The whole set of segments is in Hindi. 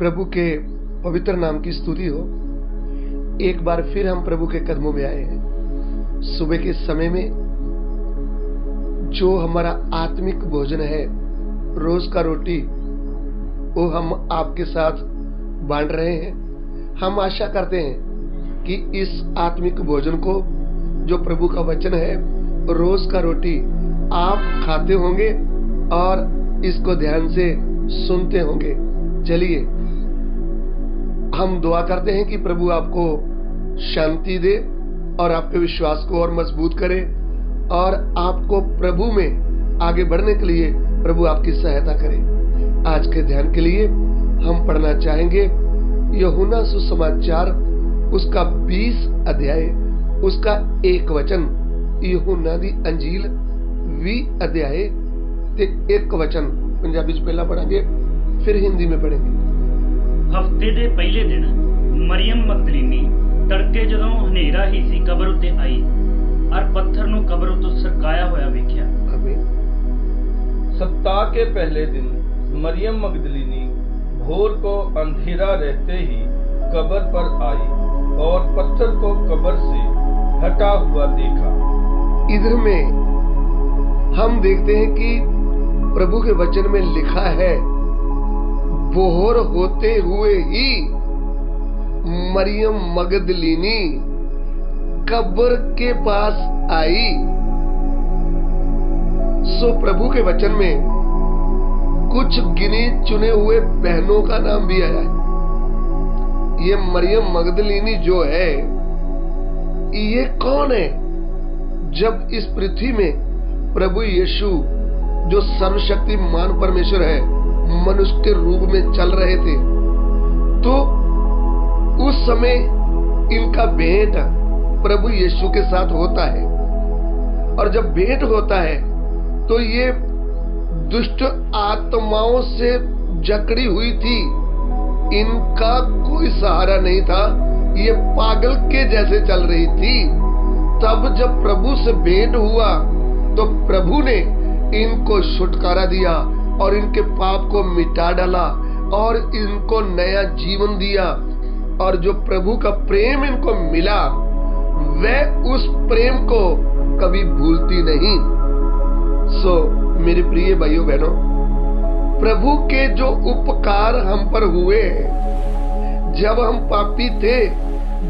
प्रभु के पवित्र नाम की स्तुति हो। एक बार फिर हम प्रभु के कदमों में आए हैं। सुबह के समय में जो हमारा आत्मिक भोजन है, रोज का रोटी, वो हम आपके साथ बांट रहे हैं। हम आशा करते हैं कि इस आत्मिक भोजन को, जो प्रभु का वचन है, रोज का रोटी, आप खाते होंगे और इसको ध्यान से सुनते होंगे। चलिए हम दुआ करते हैं कि प्रभु आपको शांति दे और आपके विश्वास को और मजबूत करे और आपको प्रभु में आगे बढ़ने के लिए प्रभु आपकी सहायता करे। आज के ध्यान के लिए हम पढ़ना चाहेंगे यूहन्ना सुसमाचार उसका 20 अध्याय उसका 1 वचन। यूहन्ना दी अंजील 20 अध्याय ते 1 वचन पंजाबी च पहला पढ़ांगे, फिर हिंदी में पढ़ेंगे। हफ्ते दे पहले दिन मरियम मगदलीनी तड़के जदों हनेरा ही सी कबर उत्ते आई और पत्थर नूं कबर उत्तों सरकाया होया वेख्या। सप्ताह के पहले दिन मरियम मगदलीनी भोर को अंधेरा रहते ही कब्र पर आई और पत्थर को कब्र से हटा हुआ देखा। इधर में हम देखते हैं कि प्रभु के वचन में लिखा है, भोर होते हुए ही मरियम मगदलीनी कब्र के पास आई। सो प्रभु के वचन में कुछ गिने चुने हुए बहनों का नाम भी आया है। ये मरियम मगदलीनी जो है, ये कौन है? जब इस पृथ्वी में प्रभु यीशु, जो सर्वशक्तिमान परमेश्वर है, मनुष्य के रूप में चल रहे थे, तो उस समय इनका भेंट प्रभु यीशु के साथ होता है। और जब भेंट होता है तो ये दुष्ट आत्माओं से जकड़ी हुई थी। इनका कोई सहारा नहीं था, ये पागल के जैसे चल रही थी। तब जब प्रभु से भेंट हुआ तो प्रभु ने इनको छुटकारा दिया और इनके पाप को मिटा डाला और इनको नया जीवन दिया। और जो प्रभु का प्रेम इनको मिला, वह उस प्रेम को कभी भूलती नहीं। सो मेरे प्रिय भाइयों बहनों, प्रभु के जो उपकार हम पर हुए, जब हम पापी थे,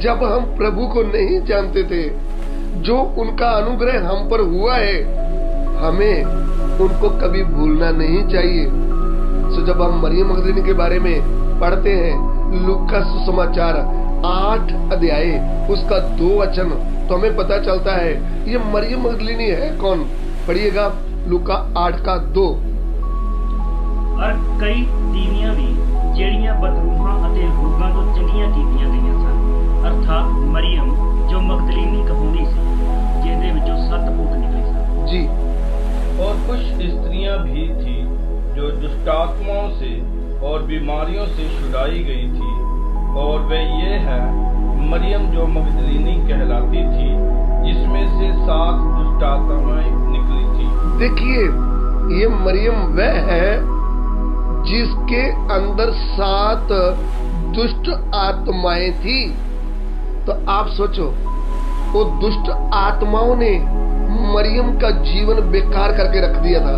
जब हम प्रभु को नहीं जानते थे, जो उनका अनुग्रह हम पर हुआ है, हमें उनको कभी भूलना नहीं चाहिए। सो जब हम मरियम मगदलीनी के बारे में पढ़ते हैं, लूका सुसमाचार 8 अध्याय उसका 2 वचन, तो हमें पता चलता है ये मरियम मगदलीनी है कौन। पढ़िएगा लूका 8 का 2। और कई तीवियां भी ਜਿਹੜੀਆਂ ਬਦਰੂਹਾਂ ਅਤੇ ਰੋਗਾਂ ਤੋਂ ਚੰਗੀਆਂ ਕੀਤੀਆਂ ਗਈਆਂ ਸਨ, अर्थात मरियम जो मगदलीनी कहानी सी, ਜਿਹਦੇ ਵਿੱਚੋਂ 7 ਭੂਤ ਨਿਕਲੇ ਸਨ। जी। और कुछ स्त्रियां भी थी जो दुष्टात्माओं से और बीमारियों से छुड़ाई गई थी, और वे ये है मरियम जो मगदलीनी कहलाती थी, जिसमें से 7 दुष्टात्माएं निकली थी। देखिए, ये मरियम वह है जिसके अंदर 7 दुष्ट आत्माएं थी। तो आप सोचो, वो दुष्ट आत्माओं ने मरियम का जीवन बेकार करके रख दिया था,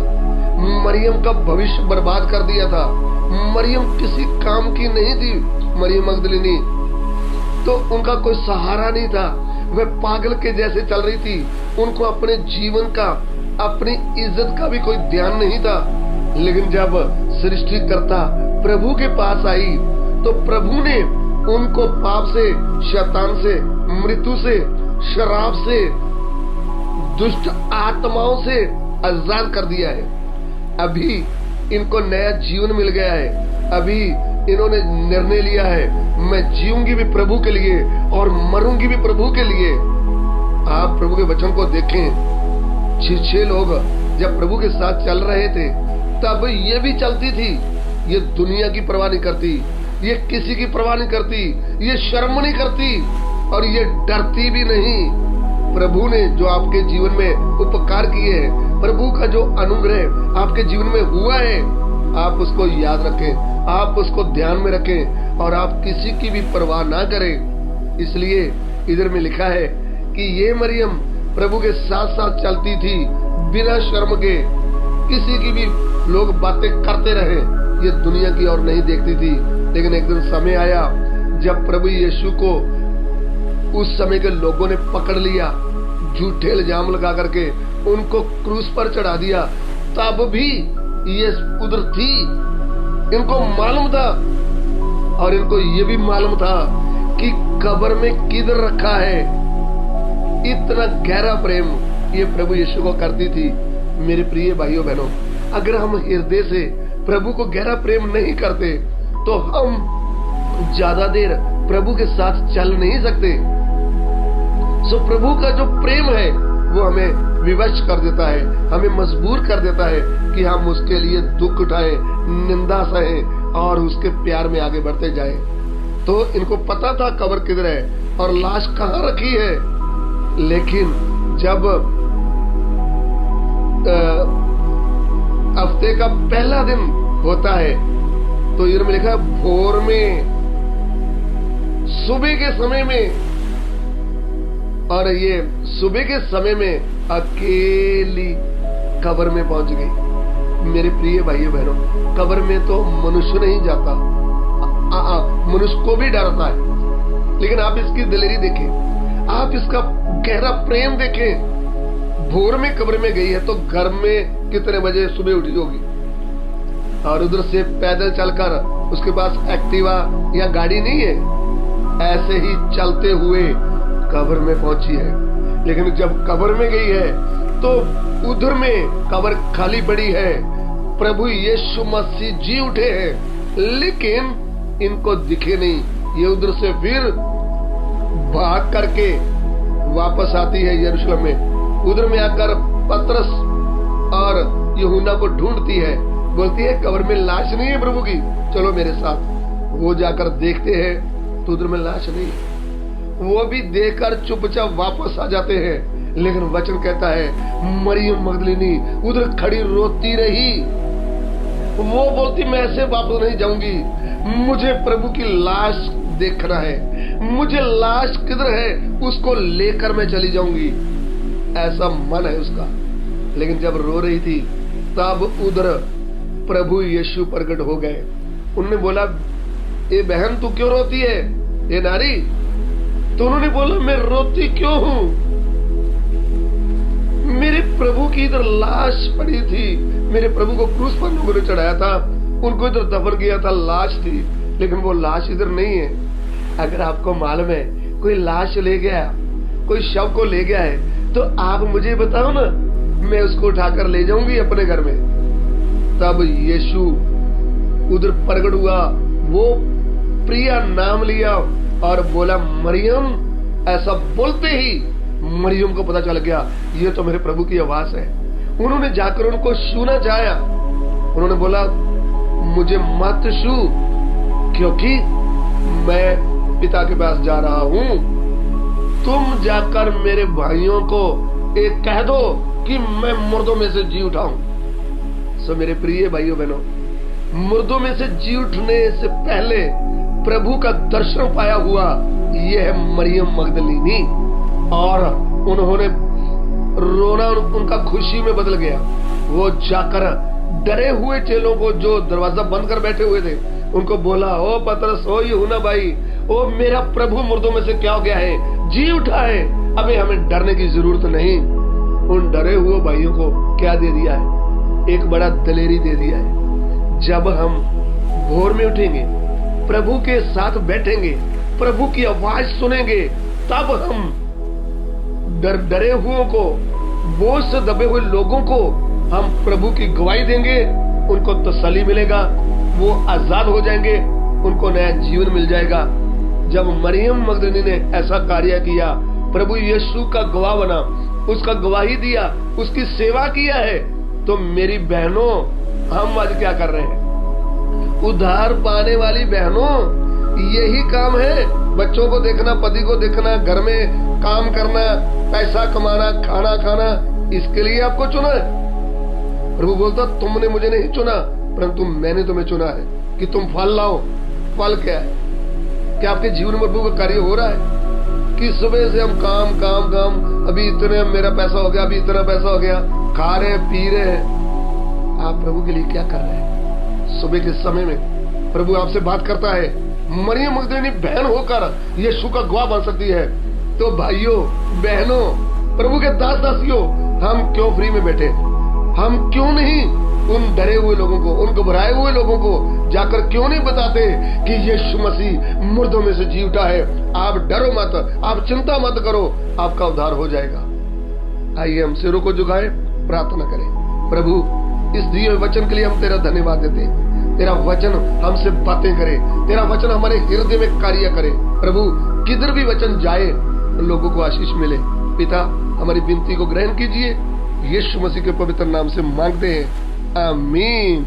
मरियम का भविष्य बर्बाद कर दिया था। मरियम किसी काम की नहीं थी। मरियम मगदलीनी तो उनका कोई सहारा नहीं था, वह पागल के जैसे चल रही थी। उनको अपने जीवन का, अपनी इज्जत का भी कोई ध्यान नहीं था। लेकिन जब सृष्टिकर्ता प्रभु के पास आई तो प्रभु ने उनको पाप से, शैतान से, मृत्यु से, शराब से, दुष्ट आत्माओं से आजाद कर दिया है। अभी इनको नया जीवन मिल गया है। अभी इन्होंने निर्णय लिया है, मैं जीऊंगी भी प्रभु के लिए और मरूंगी भी प्रभु के लिए। आप प्रभु के वचन को देखें, 6 लोग जब प्रभु के साथ चल रहे थे, तब ये भी चलती थी। ये दुनिया की परवाह नहीं करती, ये किसी की परवाह नहीं करती, ये शर्म नहीं करती और ये डरती भी नहीं। प्रभु ने जो आपके जीवन में उपकार किए हैं, प्रभु का जो अनुग्रह आपके जीवन में हुआ है, आप उसको याद रखें, आप उसको ध्यान में रखें और आप किसी की भी परवाह ना करें। इसलिए इधर में लिखा है कि ये मरियम प्रभु के साथ साथ चलती थी बिना शर्म के, किसी की भी लोग बातें करते रहे, ये दुनिया की ओर नहीं देखती थी। लेकिन एक दिन समय आया जब प्रभु यीशु को उस समय के लोगों ने पकड़ लिया, झूठे इल्जाम लगा करके उनको क्रूस पर चढ़ा दिया, तब भी ये उधर थी। इनको मालूम था और इनको ये भी मालूम था कि कब्र में किधर रखा है। इतना गहरा प्रेम ये प्रभु यीशु को करती थी। मेरे प्रिय भाइयों बहनों, अगर हम हृदय से प्रभु को गहरा प्रेम नहीं करते तो हम ज्यादा देर प्रभु के साथ चल नहीं सकते। सो प्रभु का जो प्रेम है वो हमें विवश कर देता है, हमें मजबूर कर देता है कि हम उसके लिए दुख उठाएं, निंदा सहें और उसके प्यार में आगे बढ़ते जाएं। तो इनको पता था कब्र किधर है और लाश कहाँ रखी है। लेकिन जब हफ्ते का पहला दिन होता है तो इधर में लिखा है भोर में, सुबह के समय में, और ये सुबह के समय में अकेली कब्र में पहुंच गई। मेरे प्रिय भाइयों बहनों, कब्र में तो मनुष्य नहीं जाता, मनुष्य को भी डरता है। लेकिन आप इसकी दिलेरी देखें, आप इसका गहरा प्रेम देखें। भोर में कब्र में गई है तो घर में कितने बजे सुबह उठी होगी, और उधर से पैदल चलकर, उसके पास एक्टिवा या गाड़ी नहीं है, ऐसे ही चलते हुए कब्र में पहुंची है। लेकिन जब कब्र में गई है तो उधर में कब्र खाली पड़ी है, प्रभु यीशु मसीह जी उठे हैं, लेकिन इनको दिखे नहीं। ये उधर से फिर भाग करके वापस आती है यरूशलेम में। उधर में आकर पतरस और यूहन्ना को ढूंढती है, बोलती है कब्र में लाश नहीं है प्रभु की, चलो मेरे साथ। वो जाकर देखते हैं तो उधर में लाश नहीं है। वो भी देखकर चुपचाप वापस आ जाते हैं। लेकिन वचन कहता है मरियम मगदलीनी उधर खड़ी रोती रही। वो बोलती मैं ऐसे वापस नहीं जाऊंगी, मुझे प्रभु की लाश देखना है, मुझे लाश किधर है उसको लेकर मैं चली जाऊंगी, ऐसा मन है उसका। लेकिन जब रो रही थी तब उधर प्रभु यीशु प्रकट हो गए। उन्होंने बोला ए बहन तू क्यों रोती है, ये नारी? तो उन्होंने बोला मैं रोती क्यों हूं, मेरे प्रभु की इधर लाश पड़ी थी, मेरे प्रभु को क्रूस पर लोगों ने चढ़ाया था, उनको इधर दफन किया था, लाश थी, लेकिन वो लाश इधर नहीं है। अगर आपको मालूम है कोई लाश ले गया, कोई शव को ले गया है, तो आप मुझे बताओ ना, मैं उसको उठाकर ले जाऊंगी अपने घर में। तब यीशु उधर प्रकट हुआ, वो प्रिया नाम लिया और बोला मरियम। ऐसा बोलते ही मरियम को पता चल गया ये तो मेरे प्रभु की आवाज है। उन्होंने जाकर उनको छूना चाहा, उन्होंने बोला मुझे मत छू, क्योंकि मैं पिता के पास जा रहा हूं। तुम जाकर मेरे भाइयों को एक कह दो कि मैं मुर्दों में से जी उठाऊं। सो मेरे प्रिय भाइयों बहनों, मुर्दों में से जी उठने से पहले प्रभु का दर्शन पाया हुआ ये है मरियम मगदलीनी, और उन्होंने रोना उनका खुशी में बदल गया। वो जाकर डरे हुए चेलों को जो दरवाजा बंद कर बैठे हुए थे उनको बोला, ओ पतरस, ओ यूहन्ना भाई, ओ मेरा प्रभु मुर्दों में से क्या हो गया है, जी उठा है, अबे हमें डरने की जरूरत नहीं। उन डरे हुए भाइयों को क्या दे दिया है, एक बड़ा दलेरी दे दिया है। जब हम भोर में उठेंगे, प्रभु के साथ बैठेंगे, प्रभु की आवाज सुनेंगे, तब हम डरे हुओं को, बोझ से दबे हुए लोगों को हम प्रभु की गवाही देंगे, उनको तसल्ली मिलेगा, वो आजाद हो जाएंगे, उनको नया जीवन मिल जाएगा। जब मरियम मगदलीनी ने ऐसा कार्य किया, प्रभु यीशु का गवाह बना, उसका गवाही दिया, उसकी सेवा किया है, तो मेरी बहनों हम आज क्या कर रहे हैं? उद्धार पाने वाली बहनों, यही काम है, बच्चों को देखना, पति को देखना, घर में काम करना, पैसा कमाना, खाना खाना, इसके लिए आपको चुना है। प्रभु बोलता तुमने मुझे नहीं चुना, परंतु मैंने तुम्हें चुना है कि तुम फल लाओ। फल क्या है? क्या आपके जीवन में प्रभु का कार्य हो रहा है कि सुबह से हम काम काम काम, अभी इतने मेरा पैसा हो गया, अभी इतना पैसा हो गया, खा रहे पी रहे हैं। आप प्रभु के लिए क्या कर रहे हैं? सुबह के समय में प्रभु आपसे बात करता है, मरियम मगदलीनी बहन होकर यीशु का गवाह बन सकती है। तो भाइयों बहनों, प्रभु के दास दासियों, हम क्यों फ्री में बैठे? हम क्यों नहीं उन डरे हुए लोगों को, उन घबराए हुए लोगों को जाकर क्यों नहीं बताते कि यीशु मसीह मुर्दों में से जी उठा है? आप डरो मत, आप चिंता मत करो, आपका उद्धार हो जाएगा। आइए हम सिरों को झुकाएं, प्रार्थना करें। प्रभु, इस दिए हुए वचन के लिए हम तेरा धन्यवाद देते हैं। तेरा वचन हमसे बातें करे, तेरा वचन हमारे हृदय में कार्य करे। प्रभु, किधर भी वचन जाए लोगों को आशीष मिले। पिता, हमारी विनती को ग्रहण कीजिए, यीशु मसीह के पवित्र नाम से मांगते हैं, आमीन।